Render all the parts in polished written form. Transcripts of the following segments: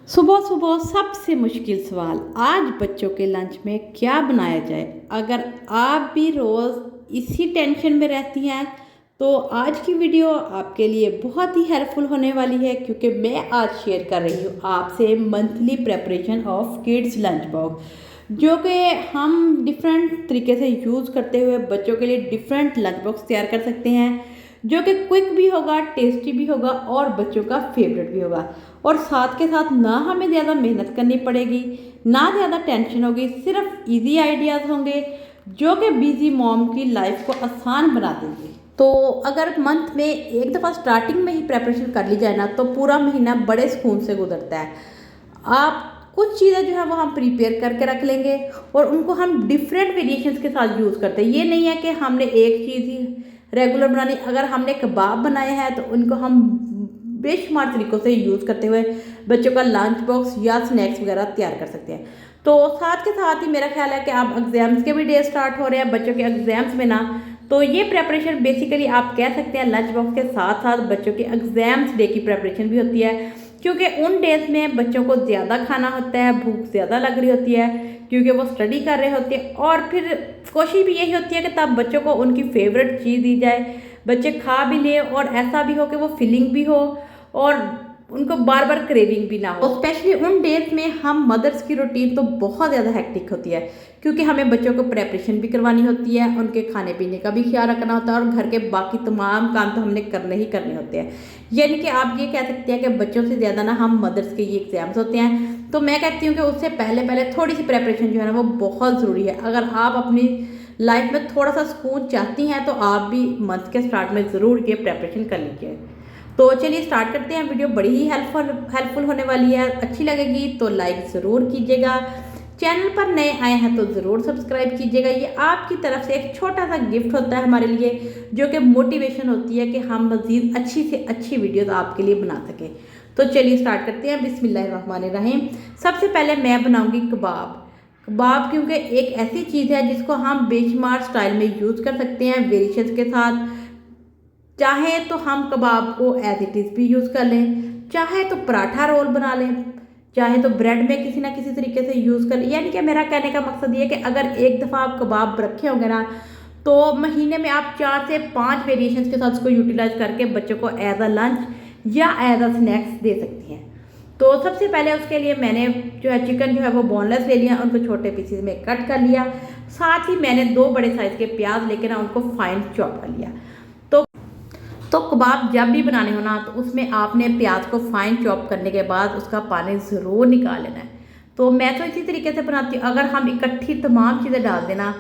सुबह सुबह सबसे मुश्किल सवाल, आज बच्चों के लंच में क्या बनाया जाए। अगर आप भी रोज़ इसी टेंशन में रहती हैं तो आज की वीडियो आपके लिए बहुत ही हेल्पफुल होने वाली है, क्योंकि मैं आज शेयर कर रही हूँ आपसे monthly preparation of kids lunch box, जो कि हम डिफरेंट तरीके से यूज़ करते हुए बच्चों के लिए डिफरेंट लंच बॉक्स तैयार कर सकते हैं, जो कि क्विक भी होगा, टेस्टी भी होगा और बच्चों का फेवरेट भी होगा। और साथ के साथ ना हमें ज़्यादा मेहनत करनी पड़ेगी, ना ज़्यादा टेंशन होगी, सिर्फ इजी आइडियाज़ होंगे जो कि बिजी मॉम की लाइफ को आसान बना देंगे। तो अगर मंथ में एक दफ़ा स्टार्टिंग में ही प्रेपरेशन कर ली जाए ना, तो पूरा महीना बड़े सुकून से गुजरता है। आप कुछ चीज़ें जो है वो हम प्रिपेयर करके रख लेंगे और उनको हम डिफरेंट वेरिएशंस के साथ यूज़ करते हैं। ये नहीं है कि हमने एक चीज़ ही रेगुलर बनानी। अगर हमने कबाब बनाए हैं तो उनको हम बेशुमार तरीक़ों से यूज़ करते हुए बच्चों का लंच बॉक्स या स्नैक्स वगैरह तैयार कर सकते हैं। तो साथ के साथ ही मेरा ख्याल है कि आप एग्ज़ाम्स के भी डे स्टार्ट हो रहे हैं बच्चों के एग्ज़ाम्स में ना, तो ये प्रेपरेशन बेसिकली आप कह सकते हैं लंच बॉक्स के साथ साथ बच्चों के एग्ज़ाम्स डे की प्रेपरेशन भी होती है, क्योंकि उन डेज में बच्चों को ज़्यादा खाना होता है, भूख ज़्यादा लग रही होती है, क्योंकि वो स्टडी कर रहे होते हैं। और फिर कोशिश भी यही होती है कि तब बच्चों को उनकी फेवरेट चीज़ दी जाए, बच्चे खा भी लें और ऐसा भी हो कि वो फिलिंग भी हो और उनको बार बार क्रेविंग भी ना हो। स्पेशली उन डेज में हम मदर्स की रूटीन तो बहुत ज़्यादा हेक्टिक होती है, क्योंकि हमें बच्चों को प्रेपरेशन भी करवानी होती है, उनके खाने पीने का भी ख्याल रखना होता है और घर के बाकी तमाम काम तो हमने करने ही करने होते हैं। यानी कि आप ये कह सकते हैं कि बच्चों से ज़्यादा ना हम मदर्स के ये एग्ज़ाम्स होते हैं। तो मैं कहती हूँ कि उससे पहले पहले थोड़ी सी प्रेपरेशन जो है ना वो बहुत ज़रूरी है। अगर आप अपनी लाइफ में थोड़ा सा सुकून चाहती हैं तो आप भी मंथ के स्टार्ट में ज़रूर ये प्रेपरेशन कर लीजिए। तो चलिए स्टार्ट करते हैं। वीडियो बड़ी ही हेल्पफुल होने वाली है। अच्छी लगेगी तो लाइक ज़रूर कीजिएगा। चैनल पर नए आए हैं तो ज़रूर सब्सक्राइब कीजिएगा। ये आपकी तरफ से एक छोटा सा गिफ्ट होता है हमारे लिए, जो कि मोटिवेशन होती है कि हम मज़ीद अच्छी से अच्छी वीडियोस आपके लिए बना सकें। तो चलिए स्टार्ट करते हैं। बिस्मिल्लाहिर्रहमानिर्रहीम। सबसे पहले मैं बनाऊंगी कबाब। कबाब क्योंकि एक ऐसी चीज़ है जिसको हम बेशुमार स्टाइल में यूज़ कर सकते हैं वेरिएशंस के साथ। चाहे तो हम कबाब को एज इट इज़ भी यूज़ कर लें, चाहे तो पराठा रोल बना लें, चाहे तो ब्रेड में किसी ना किसी तरीके से यूज़ कर लें। यानी कि मेरा कहने का मकसद ये है कि अगर एक दफ़ा आप कबाब रखे होंगे ना, तो महीने में आप 4 से 5 वेरिएशंस के साथ उसको यूटिलाइज करके बच्चों को एज अ लंच या एज अ स्नैक्स दे सकती हैं। तो सबसे पहले उसके लिए मैंने जो है चिकन जो है वो बोनलेस ले लिया, उनको छोटे पीसेस में कट कर लिया। साथ ही मैंने 2 बड़े साइज़ के प्याज लेकर ना उनको फाइन चॉप कर लिया। तो कबाब जब भी बनाने हो ना, तो उसमें आपने प्याज को फाइन चॉप करने के बाद उसका पानी ज़रूर निकाल लेना है। तो मैं तो इसी तरीके से बनाती हूँ। अगर हम इकट्ठी तमाम चीज़ें डाल देना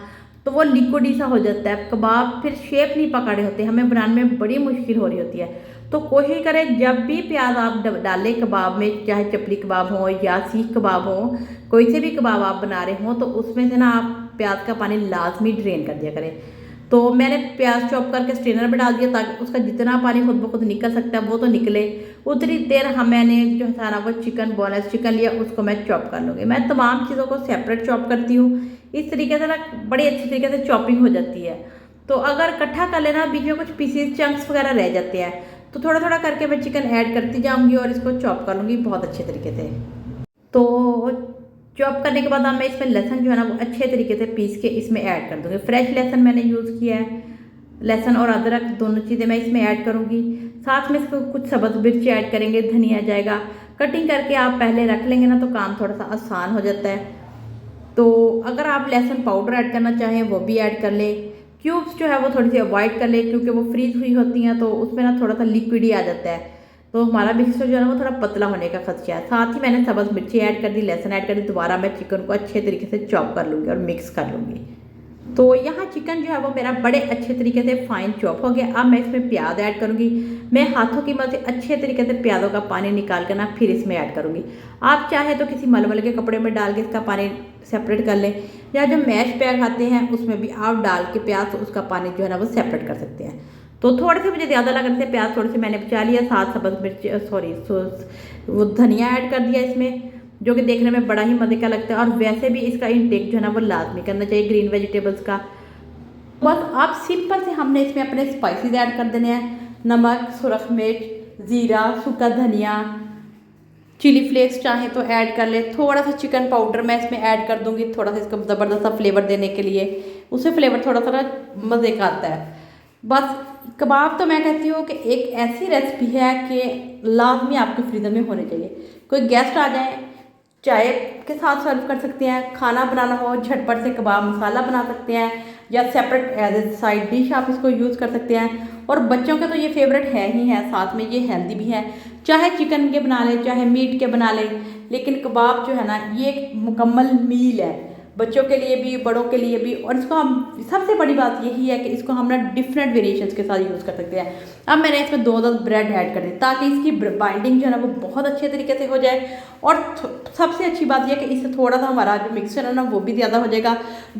तो वो लिक्विड सा हो जाता है कबाब, फिर शेप नहीं पकड़े होते, हमें बनाने में बड़ी मुश्किल हो रही होती है। तो कोशिश करें जब भी प्याज आप डालें कबाब में, चाहे चपली कबाब हो या सीख कबाब हो, कोई से भी कबाब आप बना रहे हो, तो उसमें से ना आप प्याज का पानी लाजमी ड्रेन कर दिया करें। तो मैंने प्याज चॉप करके स्ट्रेनर में डाल दिया ताकि उसका जितना पानी खुद ब खुद निकल सकता है वो तो निकले। उतनी देर मैंने जो है ना वो चिकन बोनलेस चिकन लिया, उसको मैं चॉप कर लूँगी। मैं तमाम चीज़ों को सेपरेट चॉप करती हूँ। इस तरीके से ना बड़ी अच्छी तरीके से चॉपिंग हो जाती है। तो अगर इकट्ठा कर लेना, बीच में कुछ पीसीज चंक्स वगैरह रह जाते हैं, तो थोड़ा थोड़ा करके मैं चिकन ऐड करती जाऊँगी और इसको चॉप कर लूँगी बहुत अच्छे तरीके से। तो चॉप करने के बाद अब मैं इसमें लहसुन जो है ना वो अच्छे तरीके से पीस के इसमें ऐड कर दूँगी। फ्रेश लहसुन मैंने यूज़ किया है, लहसुन और अदरक दोनों चीज़ें मैं इसमें ऐड करूँगी। साथ में इसको कुछ सब्ज़ मिर्ची ऐड करेंगे, धनिया जाएगा। कटिंग करके आप पहले रख लेंगे ना तो काम थोड़ा सा आसान हो जाता है। तो अगर आप लहसुन पाउडर ऐड करना चाहें वो भी ऐड कर लें। क्यूब्स जो है वो थोड़ी सी अवॉइड कर लें, क्योंकि वो फ्रीज हुई होती हैं तो उसमें ना थोड़ा सा लिक्विड ही आ जाता है, तो हमारा मिक्सचर जो है ना वो थोड़ा पतला होने का खदशा है। साथ ही मैंने सब्ज़ मिर्ची ऐड कर दी, लहसुन ऐड कर दी। दोबारा मैं चिकन को अच्छे तरीके से चॉप कर लूँगी और मिक्स कर लूँगी। तो यहाँ चिकन जो है वो मेरा बड़े अच्छे तरीके से फाइन चॉप हो गया। अब मैं इसमें प्याज ऐड करूँगी। मैं हाथों की मदद से अच्छे तरीके से प्याज़ों का पानी निकाल कर ना फिर इसमें ऐड करूँगी। आप चाहे तो किसी मलमल के कपड़े में डाल के इसका पानी सेपरेट कर लें, या जो मैश पैक आते हैं उसमें भी आप डाल के प्याज तो उसका पानी जो है ना वो सेपरेट कर सकते हैं। तो थोड़े से मुझे ज़्यादा लग रहे थे प्याज, थोड़े से मैंने बचा लिया। साथ सब्ज़ मिर्च वो धनिया ऐड कर दिया इसमें, जो कि देखने में बड़ा ही मज़े का लगता है। और वैसे भी इसका इंटेक जो है ना वो लाजमी करना चाहिए ग्रीन वेजिटेबल्स का। बस आप सिंपल से हमने इसमें अपने स्पाइसेस ऐड कर देने हैं, नमक, सुरख मिर्च, ज़ीरा, सूखा धनिया, चिली फ्लेक्स चाहे तो ऐड कर ले, थोड़ा सा चिकन पाउडर मैं इसमें ऐड कर दूंगी, थोड़ा सा इसको ज़बरदस्त सा फ्लेवर देने के लिए, उससे फ्लेवर थोड़ा सा मज़े का आता है। बस कबाब तो मैं कहती हूँ कि एक ऐसी रेसिपी है कि लाजमी आपके फ्रीज़र में होने चाहिए। कोई गेस्ट आ जाए, चाय के साथ सर्व कर सकते हैं, खाना बनाना हो झटपट से कबाब मसाला बना सकते हैं, या separate as a side dish आप इसको यूज़ कर सकते हैं। और बच्चों के तो ये फेवरेट है ही है, साथ में ये हेल्दी भी है, चाहे चिकन के बना लें चाहे मीट के बना लें, लेकिन कबाब जो है ना ये एक मुकम्मल मील है, बच्चों के लिए भी बड़ों के लिए भी। और इसको हम सबसे बड़ी बात यही है कि इसको हम ना डिफरेंट वेरिएशंस के साथ यूज़ कर सकते हैं। अब मैंने इसमें 2 ब्रेड ऐड कर दी ताकि इसकी बाइंडिंग जो है ना वो बहुत अच्छे तरीके से हो जाए। और सबसे अच्छी बात यह है कि इससे थोड़ा सा हमारा जो मिक्सचर है ना वो भी ज़्यादा हो जाएगा।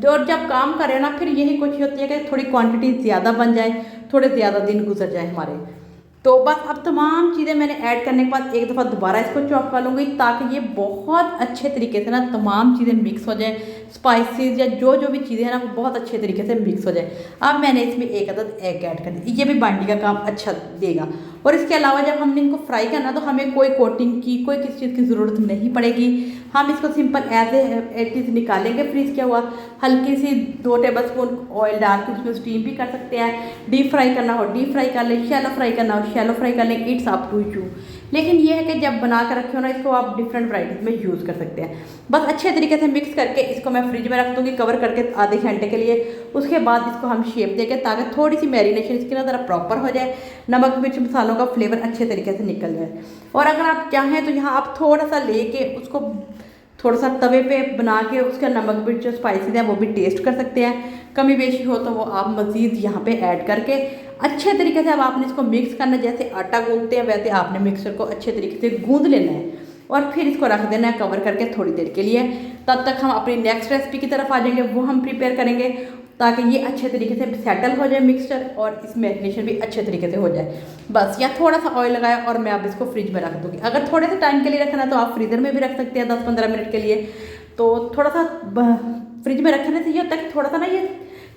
और जब काम करें ना फिर यही कोशिश होती है कि थोड़ी क्वांटिटी ज़्यादा बन जाए, थोड़े ज़्यादा दिन गुजर जाए हमारे। तो बस अब तमाम चीज़ें मैंने ऐड करने के बाद एक दफ़ा दोबारा इसको चॉप कर लूँगी ताकि ये बहुत अच्छे तरीके से ना तमाम चीज़ें मिक्स हो जाए, स्पाइसेस या जो जो भी चीज़ें हैं ना वो बहुत अच्छे तरीके से मिक्स हो जाए। अब मैंने इसमें एक अदद एग ऐड कर दी, ये भी बाइंडिंग का काम अच्छा देगा। और इसके अलावा जब हमने इनको फ्राई करना तो हमें कोई कोटिंग की कोई किसी चीज़ की ज़रूरत नहीं पड़ेगी। हम इसको सिंपल एज ए चीज़ निकालेंगे फ्रीज किया हुआ, हल्की सी 2 टेबलस्पून ऑयल डाल के उसमें स्टीम भी कर सकते हैं, डीप फ्राई करना हो डीप फ्राई कर लें, शैलो फ्राई करना हो शैलो फ्राई कर लें, इट्स अप टू यू। लेकिन ये है कि जब बना कर रखे हो ना इसको आप डिफरेंट वराइटीज़ में यूज़ कर सकते हैं। बस अच्छे तरीके से मिक्स करके इसको मैं फ्रिज में रख दूँगी कवर करके आधे घंटे के लिए। उसके बाद इसको हम शेप देंगे ताकि थोड़ी सी मैरिनेशन इसकी ना ज़रा प्रॉपर हो जाए, नमक मिर्च मसालों का फ्लेवर अच्छे तरीके से निकल जाए। और अगर आप चाहें तो यहाँ आप थोड़ा सा लेके उसको थोड़ा सा तवे पे बना के उसका नमक मिर्च जो स्पाइसेस हैं वो भी टेस्ट कर सकते हैं, कमी बेशी हो तो वो आप मज़ीद यहाँ पे ऐड करके अच्छे तरीके से अब आपने इसको मिक्स करना है। जैसे आटा गूंदते हैं वैसे आपने मिक्सर को अच्छे तरीके से गूंद लेना है और फिर इसको रख देना है कवर करके थोड़ी देर के लिए। तब तक हम अपनी नेक्स्ट रेसिपी की तरफ आ जाएंगे, वो हम प्रिपेयर करेंगे ताकि ये अच्छे तरीके से सेटल हो जाए मिक्सचर और इस मैरिनेशन भी अच्छे तरीके से हो जाए। बस यहाँ थोड़ा सा ऑयल लगाया और मैं अब इसको फ्रिज में रख दूँगी। अगर थोड़े से टाइम के लिए रखना है तो आप फ्रीज़र में भी रख सकते हैं 10-15 मिनट के लिए। तो थोड़ा सा फ्रिज में रखने से ये होता है कि थोड़ा सा ना ये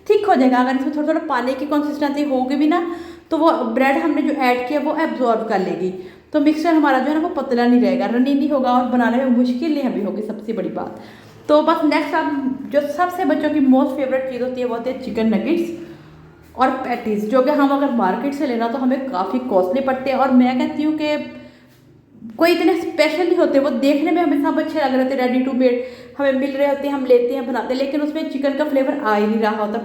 थिक हो जाएगा। अगर इसमें थोड़ा थोड़ा पानी की कंसिस्टेंसी होगी भी ना तो वो ब्रेड हमने जो ऐड किया वो एब्जॉर्ब कर लेगी, तो मिक्सचर हमारा जो है ना वो पतला नहीं रहेगा, रनी नहीं होगा और बनाने में मुश्किल नहीं हमें होगी, सबसे बड़ी बात। तो बस नेक्स्ट अब जो सबसे बच्चों की मोस्ट फेवरेट चीज़ होती है वो होती है चिकन नगेट्स और पैटीज, जो कि हम अगर मार्केट से लेना तो हमें काफ़ी कॉस्टली पड़ते हैं। और मैं कहती हूँ कि कोई इतने स्पेशल नहीं होते, वो देखने में हमें सब अच्छे लग रहे थे, रेडी टू मेड हमें मिल रहे होते हैं, हम लेते हैं बनाते हैं, लेकिन उसमें चिकन का फ्लेवर आ ही नहीं रहा होता,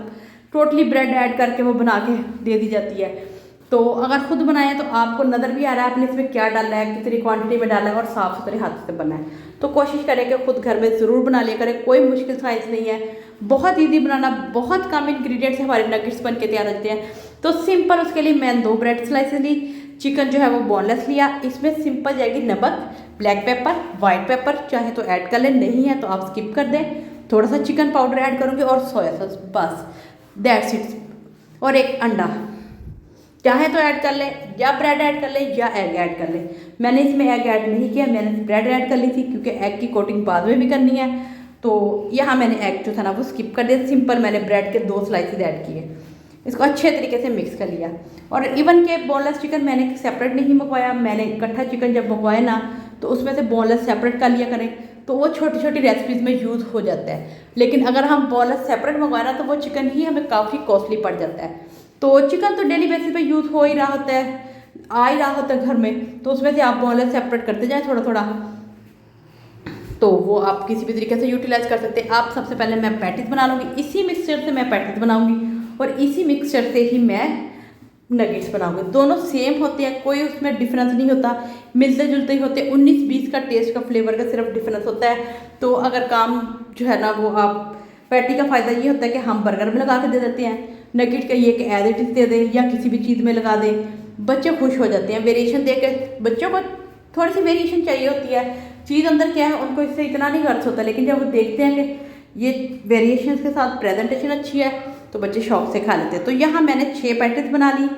टोटली ब्रेड ऐड करके वो बना के दे दी जाती है। तो अगर खुद बनाएं तो आपको नज़र भी आ रहा है आपने इसमें क्या डाला है, कितनी क्वांटिटी में डाला है और साफ़ सुथरे हाथ से बना है। तो कोशिश करें कि खुद घर में ज़रूर बना लिया करें, कोई मुश्किल साइज़ नहीं है, बहुत ईजी बनाना, बहुत कम इंग्रेडिएंट्स से हमारे नगेट्स बन के तैयार होते हैं। तो सिंपल उसके लिए मैंने 2 ब्रेड स्लाइसेस ली, चिकन जो है वो बोनलेस लिया, इसमें सिंपल जाएगी नमक, ब्लैक पेपर, वाइट पेपर चाहे तो ऐड कर लें, नहीं है तो आप स्किप कर दें, थोड़ा सा चिकन पाउडर ऐड करूँगी और सोया सॉस, बस दैट्स इट। और एक अंडा चाहे तो ऐड कर लें या ब्रेड ऐड कर लें या एग ऐड कर लें। मैंने इसमें एग ऐड नहीं किया, मैंने ब्रेड ऐड कर ली थी क्योंकि एग की कोटिंग बाद में भी करनी है। तो यहाँ मैंने एग जो था ना वो स्किप कर दिया, सिंपल मैंने ब्रेड के 2 स्लाइसेस ऐड किए, इसको अच्छे तरीके से मिक्स कर लिया। और इवन के बोनलेस चिकन मैंने सेपरेट नहीं मंगवाया, मैंने इकट्ठा चिकन जब मंगवाए ना तो उसमें से बोनलेस सेपरेट कर लिया करें, तो वो छोटी छोटी रेसिपीज़ में यूज़ हो जाता है। लेकिन अगर हम बोनलेस सेपरेट मंगवाए ना तो वो चिकन ही हमें काफ़ी कॉस्टली पड़ जाता है। तो चिकन तो डेली बेसिस पे यूज़ हो ही रहा होता है, आ ही रहा होता है घर में, तो उसमें से आप बोनलेस सेपरेट करते जाएँ थोड़ा थोड़ा, तो वो आप किसी भी तरीके से यूटिलाइज कर सकते हैं। आप सबसे पहले मैं पैटीज बना लूँगी, इसी मिक्सचर से मैं पैटीज बनाऊँगी और इसी मिक्सचर से ही मैं नगेट्स बनाऊँगी। दोनों सेम होते हैं, कोई उसमें डिफरेंस नहीं होता, मिलते जुलते ही होते, 19-20 का टेस्ट का फ्लेवर का सिर्फ डिफरेंस होता है। तो अगर काम जो है ना वो आप पैटी का फ़ायदा ये होता है कि हम बर्गर में लगा के दे देते हैं, नगेट का ये कि एज इट इज़ दे दें या किसी भी चीज़ में लगा दें, बच्चे खुश हो जाते हैं। वेरिएशन दे के बच्चों को थोड़ी सी वेरिएशन चाहिए होती है, चीज़ अंदर क्या है उनको इससे इतना नहीं गर्ज होता, लेकिन जब वो देखते हैं कि ये वेरिएशन के साथ प्रेजेंटेशन अच्छी है तो बच्चे शौक से खा लेते हैं। तो यहाँ मैंने 6 पैटीज बना ली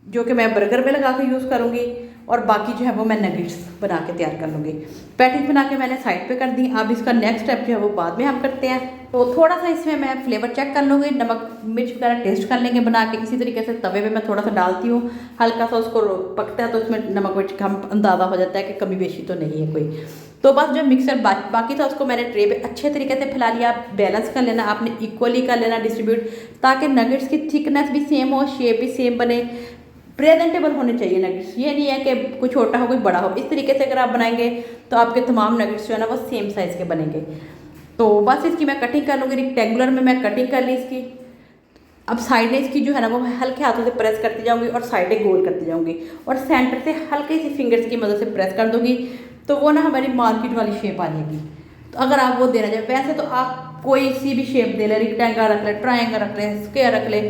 जो कि मैं बर्गर में लगा के यूज़ करूँगी। और बाकी जो है वो मैं नगेट्स बना के तैयार कर लूँगी। पैटीज बना के मैंने साइड पे कर दी। अब इसका नेक्स्ट स्टेप जो है वो बाद में हम करते हैं। तो थोड़ा सा इसमें मैं फ्लेवर चेक कर लूँगी, नमक मिर्च वगैरह टेस्ट कर लेंगे बना के। इसी तरीके से तवे पे मैं थोड़ा सा डालती हूँ, हल्का सा उसको पकता है तो इसमें नमक मिर्च का अंदाज़ा हो जाता है कि कमी बेशी तो नहीं है कोई। तो बस जो मिक्सर बाकी था उसको मैंने ट्रे पे अच्छे तरीके से फैला लिया। बैलेंस कर लेना, आपने इक्वली कर लेना डिस्ट्रीब्यूट, ताकि नगेट्स की थिकनेस भी सेम हो, शेप भी सेम बने, प्रेजेंटेबल होने चाहिए नगेट्स। ये नहीं है कि कोई छोटा हो कोई बड़ा हो। इस तरीके से अगर आप बनाएंगे तो आपके तमाम नगेट्स जो है ना वो सेम साइज़ के बनेंगे। तो बस इसकी मैं कटिंग कर लूँगी। रेक्टेंगुलर में मैं कटिंग कर ली इसकी। अब साइडें इसकी जो है ना वो हल्के हाथों से प्रेस करती जाऊँगी और साइडें गोल करती जाऊँगी और सेंटर से हल्के सी फिंगर्स की मदद से प्रेस कर दूँगी, तो वो ना हमारी मार्केट वाली शेप आ जाएगी। तो अगर आप वो देना चाहें, वैसे तो आप कोई सी भी शेप दे ले, रेक्टेंगल रख ले, ट्रायंगल रख ले, स्क्वायर रख ले,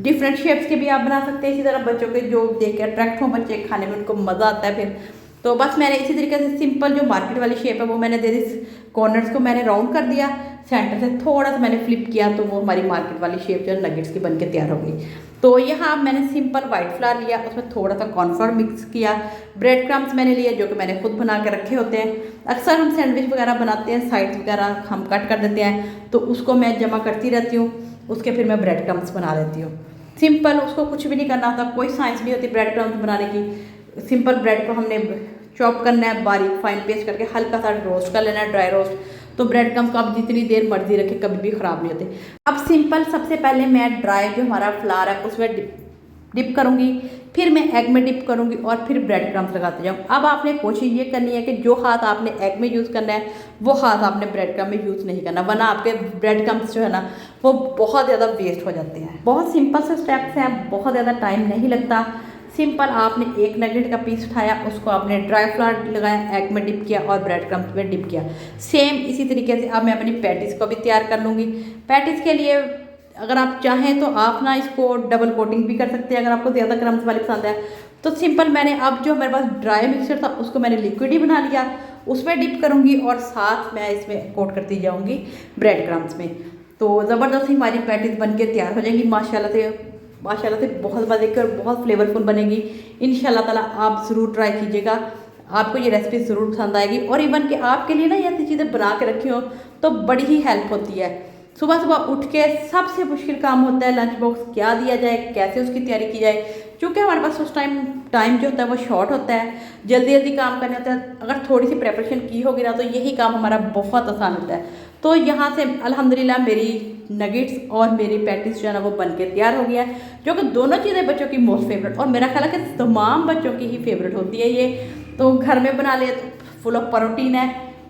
डिफरेंट शेप्स के भी आप बना सकते हैं। इसी तरह बच्चों के जो देख के अट्रैक्ट हो, बच्चे खाने में उनको मज़ा आता है फिर। तो बस मैंने इसी तरीके से सिंपल जो मार्केट वाली शेप है वो मैंने दे दी। कॉर्नर्स को मैंने राउंड कर दिया, सेंटर से थोड़ा सा मैंने फ्लिप किया, तो वो हमारी मार्केट वाली शेप जो है नगेट्स की बन के तैयार हो गई। तो यहाँ मैंने सिंपल वाइट फ्लावर लिया, उसमें थोड़ा सा कॉर्नफ्लावर मिक्स किया, ब्रेड क्रम्स मैंने लिए जो कि मैंने खुद बना के रखे होते हैं। अक्सर हम सैंडविच वगैरह बनाते हैं, साइड्स वगैरह हम कट कर देते हैं, तो उसको मैं जमा करती रहती हूँ। उसके फिर मैं ब्रेड क्रम्स बना लेती हूँ। सिंपल, उसको कुछ भी नहीं करना होता, कोई साइंस नहीं होती ब्रेड क्रम्स बनाने की। सिंपल ब्रेड को हमने चॉप करना है, बारीक फाइन पेस्ट करके हल्का सा रोस्ट कर लेना है, ड्राई रोस्ट। तो ब्रेड क्रम्स को आप जितनी देर मर्जी रखें, कभी भी ख़राब नहीं होते। अब सिंपल सबसे पहले मैं ड्राई जो हमारा फ्लावर है उसमें डिप करूँगी, फिर मैं एग में डिप करूँगी और फिर ब्रेड क्रम्स लगाते जाऊँ। अब आपने कोशिश ये करनी है कि जो हाथ आपने एग में यूज़ करना है वो हाथ आपने ब्रेड क्रम्स में यूज़ नहीं करना, वरना आपके ब्रेड क्रम्स जो है ना वो बहुत ज़्यादा वेस्ट हो जाते हैं। बहुत सिंपल से स्टेप्स हैं, बहुत ज़्यादा टाइम नहीं लगता। सिंपल, आपने एक नगेट का पीस उठाया, उसको आपने ड्राई फ्लावर लगाया, एग में डिप किया और ब्रेड क्रम्स में डिप किया। सेम इसी तरीके से अब मैं अपनी पैटीज़ को भी तैयार कर लूँगी। पैटीज़ के लिए अगर आप चाहें तो आप ना इसको डबल कोटिंग भी कर सकते हैं, अगर आपको ज़्यादा क्रम्स वाली पसंद है तो। सिंपल, मैंने अब जो हमारे पास ड्राई मिक्सचर था उसको मैंने लिक्विड ही बना लिया, उसमें डिप करूँगी और साथ मैं इसमें कोट करती जाऊँगी ब्रेड क्रम्स में। तो ज़बरदस्त हमारी पैटीज़ बन के तैयार हो जाएंगी माशाल्लाह से बहुत मज़े की और बहुत फ्लेवरफुल बनेगी। इंशाल्लाह ताला आप ज़रूर ट्राई कीजिएगा, आपको ये रेसिपी ज़रूर पसंद आएगी। और इवन कि आपके लिए ना ये ऐसी चीज़ें बना के रखी हो तो बड़ी ही हेल्प होती है। सुबह सुबह उठ के सबसे मुश्किल काम होता है लंच बॉक्स क्या दिया जाए, कैसे उसकी तैयारी की जाए, क्योंकि हमारे पास उस टाइम जो होता है वो शॉर्ट होता है, जल्दी जल्दी काम करने होता है। अगर थोड़ी सी प्रेपरेशन की होगी ना तो यही काम हमारा बहुत आसान होता है। तो यहाँ से अल्हम्दुलिल्लाह मेरी नगेट्स और मेरी पैटीज़ जो है ना वो बन के तैयार हो गया, जो कि दोनों चीज़ें बच्चों की मोस्ट फेवरेट, और मेरा ख्याल है कि तमाम बच्चों की ही फेवरेट होती है ये। तो घर में बना ले तो फुल ऑफ प्रोटीन है,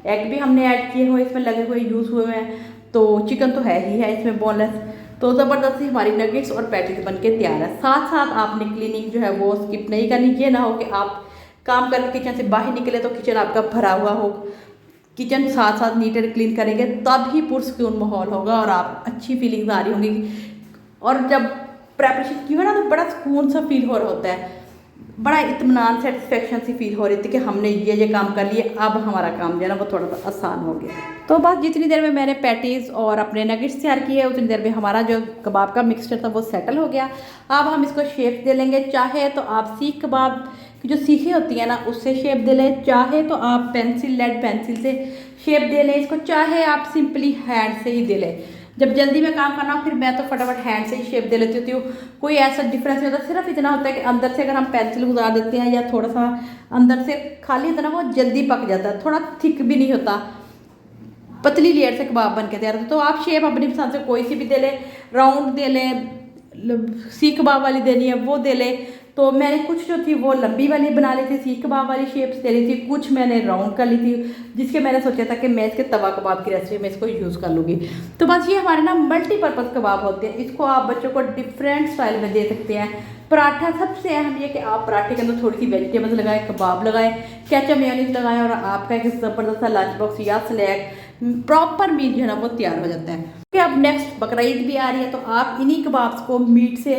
एग भी हमने ऐड किए हुए इसमें लगे हुए यूज़ हुए हैं, तो चिकन तो है ही है इसमें बोनलेस। तो ज़बरदस्त सी हमारी नगेट्स और पैटीज़ बन के तैयार है। साथ साथ आपने क्लीनिंग जो है वो स्किप नहीं करनी। ये ना हो कि आप काम करके किचन से बाहर निकले तो किचन आपका भरा हुआ हो। किचन साथ साथ नीट एंड क्लीन करेंगे तब ही पुरस्कून माहौल होगा और आप अच्छी फीलिंग्स आ रही होंगी। और जब प्रेपरेशन की हो ना तो बड़ा सुकून सा फील हो रहा होता है, बड़ा इत्मीनान सेटिस्फेक्शन सी फील हो रही थी कि हमने ये काम कर लिए, अब हमारा काम जो है ना वो थोड़ा सा आसान हो गया। तो बस जितनी देर में मैंने पैटीज़ और अपने नगेट्स तैयार किए उतनी देर में हमारा जो कबाब का मिक्सचर था वो सेटल हो गया। अब हम इसको शेप दे लेंगे। चाहे तो आप सीख कबाब की जो सीखें होती है ना उससे शेप दे लें, चाहे तो आप लेड पेंसिल से शेप दे लें इसको, चाहे आप सिंपली हैंड से ही दे लें। जब जल्दी में काम करना हो फिर मैं तो फटाफट हैंड से ही शेप दे लेती होती हूँ, कोई ऐसा डिफरेंस नहीं होता। सिर्फ इतना होता है कि अंदर से अगर हम पेंसिल गुजार देते हैं या थोड़ा सा अंदर से खाली होता है ना वो जल्दी पक जाता है, थोड़ा थिक भी नहीं होता, पतली लेयर से कबाब बन के तैयार होता है। तो आप शेप अपनी पसंद से कोई सी भी दे लें, राउंड दे लें, सीख कबाब वाली देनी है वो दे लें। तो मैंने कुछ जो थी वो लंबी वाली बना ली थी, सीख कबाब वाली शेप्स दे ली थी, कुछ मैंने राउंड कर ली थी जिसके मैंने सोचा था कि मैं इसके तवा कबाब की रेसिपी में इसको यूज़ कर लूँगी। तो बस ये हमारे ना मल्टीपर्पज़ कबाब होते हैं, इसको आप बच्चों को डिफरेंट स्टाइल में दे सकते हैं। पराठा सबसे अहम ये कि आप पराठे के अंदर थोड़ी सी वेजिटेबल्स लगाएं, कबाब लगाएं, केचप मेयोनीज लगाएं और आपका एक ज़बरदस्त सा लंच बॉक्स या स्नैक प्रॉपर मील जो है ना वो तैयार हो जाता है। क्योंकि अब नेक्स्ट बकरा ईद भी आ रही है, तो आप इन्हीं कबाब्स को मीट से,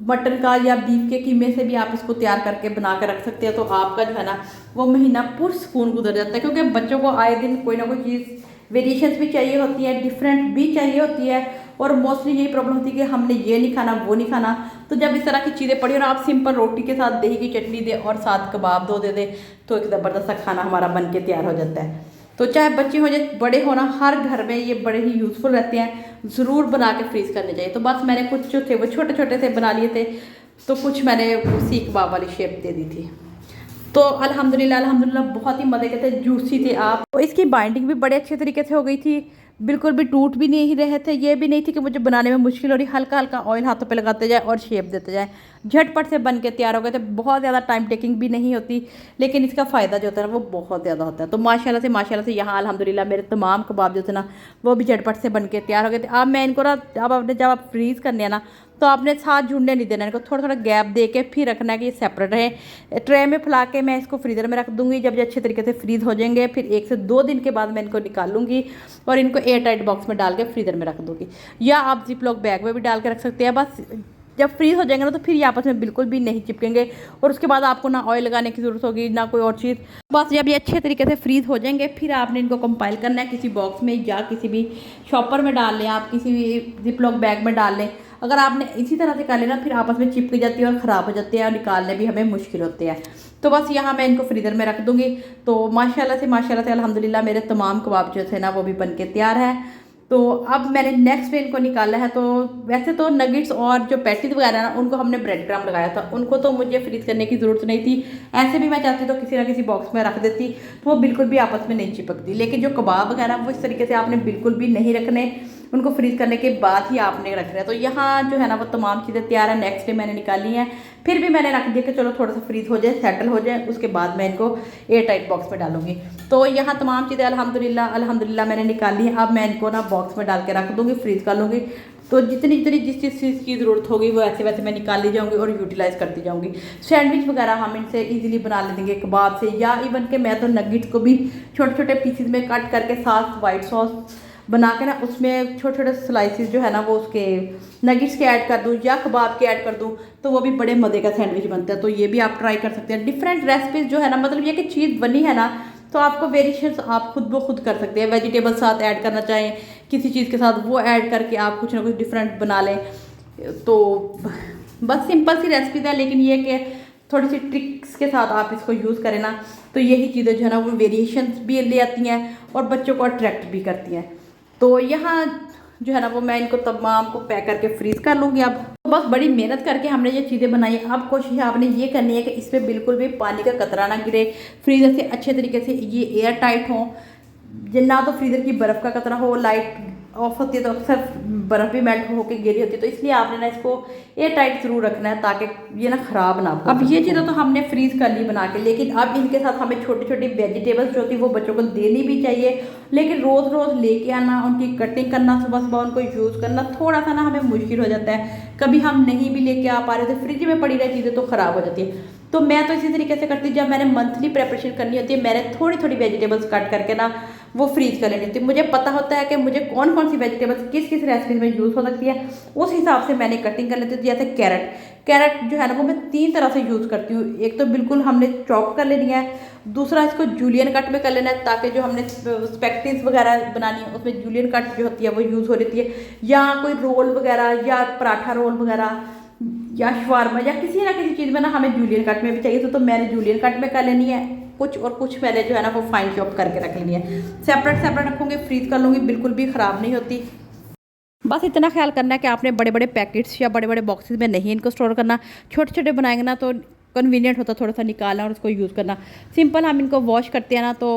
मटन का या बीफ के कीमे से भी आप इसको तैयार करके बना कर रख सकते हैं। तो आपका जो है ना वो महीना पुरसकून गुजर जाता है, क्योंकि बच्चों को आए दिन कोई ना कोई चीज़ वेरिएशंस भी चाहिए होती है, डिफरेंट भी चाहिए होती है, और मोस्टली यही प्रॉब्लम होती है कि हमने ये नहीं खाना वो नहीं खाना। तो जब इस तरह की चीज़ें पड़ी और आप सिंपल रोटी के साथ दही की चटनी दे और साथ कबाब दो दे दे तो एक ज़बरदस्त सा खाना हमारा बन के तैयार हो जाता है। तो चाहे बच्चे हो जाए बड़े होना, हर घर में ये बड़े ही यूज़फुल रहते हैं, ज़रूर बना के फ्रीज़ करने चाहिए। तो बस मैंने कुछ जो थे वो छोटे छोटे से बना लिए थे, तो कुछ मैंने सीख कबाब वाली शेप दे दी थी। तो अल्हम्दुलिल्लाह बहुत ही मज़े के थे, जूसी थे। आप तो इसकी बाइंडिंग भी बड़े अच्छे तरीके से हो गई थी, बिल्कुल भी टूट भी नहीं रहे थे। ये भी नहीं थी कि मुझे बनाने में मुश्किल हो रही, हल्का हल्का ऑयल हाथों पे लगाते जाए और शेप देते जाए, झटपट से बन के तैयार हो गए थे। बहुत ज़्यादा टाइम टेकिंग भी नहीं होती, लेकिन इसका फ़ायदा जो होता है ना वो बहुत ज़्यादा होता है। तो माशाल्लाह से यहाँ अल्हम्दुलिल्लाह मेरे तमाम कबाब जो थे ना वो भी झटपट से बन के तैयार हो गए थे। अब मैं इनको ना जब आप फ्रीज़ करने हैं ना तो आपने साथ जुड़ने नहीं देना, इनको थोड़ा थोड़ा गैप दे के फिर रखना है कि ये सेपरेट रहे। ट्रे में फैला के मैं इसको फ्रीज़र में रख दूँगी। जब ये अच्छे तरीके से फ्रीज़ हो जाएंगे फिर 1 से 2 दिन के बाद मैं इनको निकाल लूँगी और इनको एयर टाइट बॉक्स में डाल के फ्रीज़र में रख दूँगी, या आप जिप लॉक बैग में भी डाल के रख सकते हैं। बस जब फ्रीज़ हो जाएंगे ना तो फिर ये आपस में बिल्कुल भी नहीं चिपकेंगे और उसके बाद आपको ना ऑयल लगाने की ज़रूरत होगी ना कोई और चीज़। बस जब ये अच्छे तरीके से फ्रीज़ हो जाएंगे फिर आपने इनको कंपाइल करना है किसी बॉक्स में या किसी भी शॉपर में डाल लें, आप किसी भी जिप लॉक बैग में डाल लें। अगर आपने इसी तरह से कर लेना फिर आपस में चिपक जाती है और ख़राब हो जाती है और निकालने भी हमें मुश्किल होते हैं। तो बस यहाँ मैं इनको फ्रीज़र में रख दूँगी। तो माशाल्लाह से अल्हम्दुलिल्लाह मेरे तमाम कबाब जो थे ना वो भी बन के तैयार है। तो अब मैंने नेक्स्ट में इनको निकाला है। तो वैसे तो नगेट्स और जो पैटीज वगैरह ना उनको हमने ब्रेड क्रम्ब लगाया था, उनको तो मुझे फ्रीज़ करने की ज़रूरत नहीं थी। ऐसे भी मैं चाहती तो किसी ना किसी बॉक्स में रख देती तो वो बिल्कुल भी आपस में नहीं चिपकती। लेकिन जो कबाब वगैरह वो इस तरीके से आपने बिल्कुल भी नहीं रखने, उनको फ्रीज़ करने के बाद ही आपने रखना है। तो यहाँ जो है ना वो तमाम चीज़ें तैयार है। नेक्स्ट डे मैंने निकाली हैं, फिर भी मैंने रख दिया कि चलो थोड़ा सा फ्रीज़ हो जाए, सेटल हो जाए, उसके बाद मैं इनको एयर टाइट बॉक्स में डालूंगी। तो यहाँ तमाम चीज़ें अल्हम्दुलिल्लाह मैंने निकाली है। अब मैं इनको ना बॉक्स में डाल के रख दूँगी, फ्रीज़ कर लूँगी। तो जितनी जितनी जिस चीज़ की ज़रूरत होगी वो ऐसे वैसे मैं निकाल ली जाऊँगी और यूटिलाइज़ करती जाऊँगी। सैंडविच वगैरह हम इनसे इजीली बना लेंगे कबाब से, या इवन के मैं तो नगेट्स को भी छोटे छोटे पीसेस में कट करके साथ वाइट सॉस बना के ना उसमें छोटे छोटे स्लाइसिस जो है ना वो उसके नगेट्स के ऐड कर दूँ या कबाब के ऐड कर दूँ तो वो भी बड़े मज़े का सैंडविच बनता है। तो ये भी आप ट्राई कर सकते हैं। डिफरेंट रेसिपीज़ जो है ना, मतलब ये कि चीज़ बनी है ना तो आपको वेरिएशंस आप खुद ब खुद कर सकते हैं। वेजिटेबल साथ ऐड करना चाहें किसी चीज़ के साथ वो ऐड करके आप कुछ ना कुछ डिफरेंट बना लें। तो बस सिंपल सी रेसिपीज़ है, लेकिन ये कि थोड़ी सी ट्रिक्स के साथ आप इसको यूज़ करें ना तो यही चीज़ें जो है ना वो वेरिएशंस भी ले आती हैं और बच्चों को अट्रैक्ट भी करती हैं। तो यहाँ जो है ना वो मैं इनको तमाम को पैक करके फ्रीज़ कर लूँगी। अब तो बस बड़ी मेहनत करके हमने ये चीज़ें बनाई। अब कोशिश आपने ये करनी है कि इस पर बिल्कुल भी पानी का कतरा ना गिरे, फ्रीज़र से अच्छे तरीके से ये एयर टाइट हो, ना तो फ्रीज़र की बर्फ़ का कतरा हो। लाइट ऑफ होती है तो अक्सर बर्फ़ भी मेल्ट होकर गिरी होती है, तो इसलिए आपने ना इसको एयर टाइट ज़रूर रखना है ताकि ये ना ख़राब ना हो। अब ये चीज़ें तो हमने फ्रीज़ कर ली बना के, लेकिन अब इनके साथ हमें छोटी छोटी वेजिटेबल्स जो होती है वो बच्चों को देनी भी चाहिए। लेकिन रोज़ रोज़ लेके आना, उनकी कटिंग करना, सुबह सुबह उनको यूज़ करना थोड़ा सा ना हमें मुश्किल हो जाता है। कभी हम नहीं भी लेके आ पा रहे थे, फ्रिज में पड़ी रही चीज़ें तो ख़राब हो जाती है। तो मैं तो इसी तरीके से करती, जब मैंने मंथली प्रेपरेशन करनी होती है मैंने थोड़ी थोड़ी वेजिटेबल्स कट करके ना वो फ्रीज कर लेनी होती है। मुझे पता होता है कि मुझे कौन कौन सी वेजिटेबल्स किस किस रेसिपी में यूज़ हो सकती है, उस हिसाब से मैंने कटिंग कर लेती हूँ। जैसे कैरेट जो है ना वो मैं 3 तरह से यूज़ करती हूँ। एक तो बिल्कुल हमने चॉप कर लेनी है, दूसरा इसको जूलियन कट में कर लेना है ताकि जो हमने स्पेगेटीज वगैरह बनानी है उसमें जूलियन कट जो होती है वो यूज़ हो रही है, या कोई रोल वगैरह या पराठा रोल वगैरह या शवारमा या किसी ना किसी चीज़ में ना हमें जूलियन कट में भी चाहिए। तो मैंने जूलियन कट में कर लेनी है कुछ, और कुछ मैंने जो है ना वो फाइन चॉप करके रख लेनी है। सेपरेट रखूँगी, फ्रीज कर लूँगी, बिल्कुल भी ख़राब नहीं होती। बस इतना ख्याल करना है कि आपने बड़े बड़े पैकेट्स या बड़े बड़े बॉक्सेस में नहीं इनको स्टोर करना। छोटे छोटे बनाएंगे ना तो कन्वीनियंट होता थोड़ा सा निकालना और उसको यूज़ करना। सिंपल हम इनको वॉश करते हैं ना तो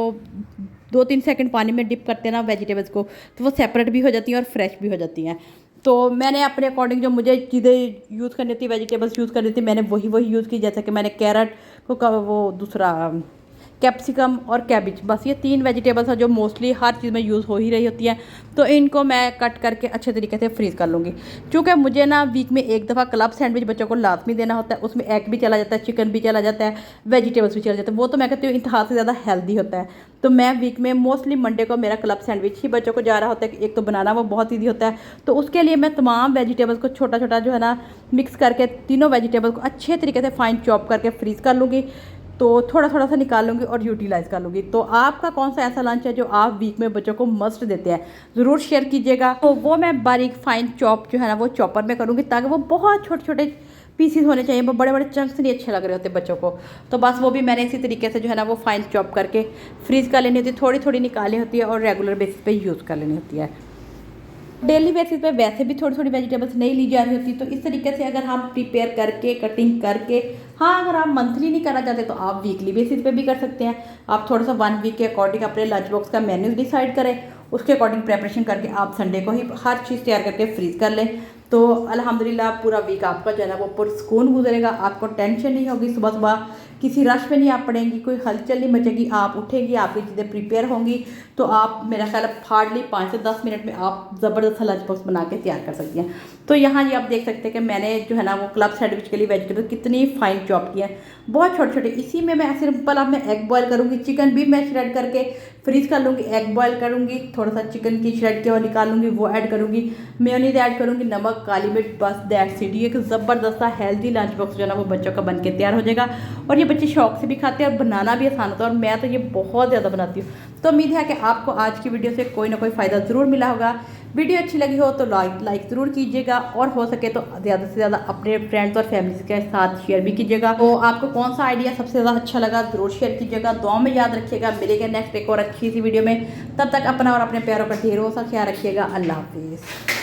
2-3 सेकंड पानी में डिप करते हैं ना वेजिटेबल्स को, तो वो सेपरेट भी हो जाती हैं और फ्रेश भी हो जाती हैं। तो मैंने अपने अकॉर्डिंग जो मुझे चीज़ें यूज़ करनी थी, वेजिटेबल्स यूज़ करनी थी, मैंने वही यूज़ की। जैसे कि मैंने कैरेट को वो दूसरा कैप्सिकम और कैबिज, बस ये 3 वेजिटेबल्स हैं जो मोस्टली हर चीज़ में यूज़ हो ही रही होती है। तो इनको मैं कट करके अच्छे तरीके से फ्रीज़ कर लूँगी। क्योंकि मुझे ना वीक में एक दफ़ा क्लब सैंडविच बच्चों को लाजमी देना होता है, उसमें एग भी चला जाता है, चिकन भी चला जाता है, वेजिटेबल्स भी चला जाता है। वो तो मैं कहती हूँ इंतहा से ज़्यादा हेल्दी होता है। तो मैं वीक में मोस्टली मंडे को मेरा क्लब सैंडविच ही बच्चों को जा रहा होता है। एक तो बनाना वो बहुत ईजी होता है, तो उसके लिए मैं तमाम वेजिटेबल्स को छोटा छोटा जो है ना मिक्स करके तीनों वेजिटेबल्स को अच्छे तरीके से फाइन चॉप करके फ्रीज़ कर लूँगी। तो थोड़ा थोड़ा सा निकाल लूँगी और यूटिलाइज़ कर लूँगी। तो आपका कौन सा ऐसा लंच है जो आप वीक में बच्चों को मस्ट देते हैं, ज़रूर शेयर कीजिएगा। तो वो मैं बारीक फाइन चॉप जो है ना वो चॉपर में करूँगी ताकि वो बहुत छोटे छोटे पीसीस होने चाहिए, वो बड़े बड़े चंक्स नहीं अच्छे लग रहे होते बच्चों को। तो बस वो भी मैंने इसी तरीके से जो है ना वो फाइन चॉप करके फ्रीज़ कर लेनी होती है, थोड़ी थोड़ी निकालनी होती है और रेगुलर बेसिस पे यूज़ कर लेनी होती है। डेली बेसिस पे वैसे भी थोड़ी थोड़ी वेजिटेबल्स नहीं ली जा रही होती, तो इस तरीके से अगर हम प्रिपेयर करके कटिंग करके, हाँ अगर आप मंथली नहीं करना चाहते तो आप वीकली बेसिस पे भी कर सकते हैं। आप थोड़ा सा 1 वीक के अकॉर्डिंग अपने लंच बॉक्स का मेन्यू डिसाइड करें, उसके अकॉर्डिंग प्रेपरेशन करके आप संडे को ही हर चीज़ तैयार करके फ्रीज कर लें। तो अल्हम्दुलिल्लाह पूरा वीक आपका जो है ना वो पुरसुकून गुजरेगा, आपको टेंशन नहीं होगी, सुबह सुबह किसी रश में नहीं आप पड़ेंगी, कोई हलचल नहीं मचेगी, आप उठेंगी, आपकी चीज़ें प्रिपेयर होंगी, तो आप मेरा ख्याल हार्डली 5 से 10 मिनट में आप ज़बरदस्त लंच बॉक्स बना के तैयार कर सकती हैं। तो यहाँ ये आप देख सकते हैं कि मैंने जो है ना वो क्लब सैंडविच के लिए वेजिटेबल कितनी फाइन चॉप किया है, बहुत छोटे छोटे। इसी में मैं सिंपल अब मैं एग बॉयल करूँगी, चिकन भी मैं श्रेड करके फ्रीज कर लूँगी, एग बॉयल करूँगी, थोड़ा सा चिकन की श्रेड के और निकाल लूँगी, वो ऐड करूँगी, मेयोनीज ऐड करूँगी, नमक, काली मिर्च, बस दैट्स इट। ये एक ज़बरदस्त सा हेल्दी लंच बॉक्स जो है ना वो बच्चों का बन के तैयार हो जाएगा और ये बच्चे शौक से भी खाते हैं और बनाना भी आसान होता है, और मैं तो ये बहुत ज़्यादा बनाती हूँ। तो उम्मीद है कि आपको आज की वीडियो से कोई ना कोई फ़ायदा ज़रूर मिला होगा। वीडियो अच्छी लगी हो तो लाइक ज़रूर कीजिएगा, और हो सके तो ज़्यादा से ज़्यादा अपने फ्रेंड्स और फैमिली के साथ शेयर भी कीजिएगा। तो आपको कौन सा आइडिया सबसे ज़्यादा अच्छा लगा ज़रूर शेयर कीजिएगा। दुआ में याद रखिएगा, मिलेगा नेक्स्ट एक और अच्छी सी वीडियो में। तब तक अपना और अपने प्यारों का ढेरों सा ख्याल रखिएगा। अल्लाह हाफिज़।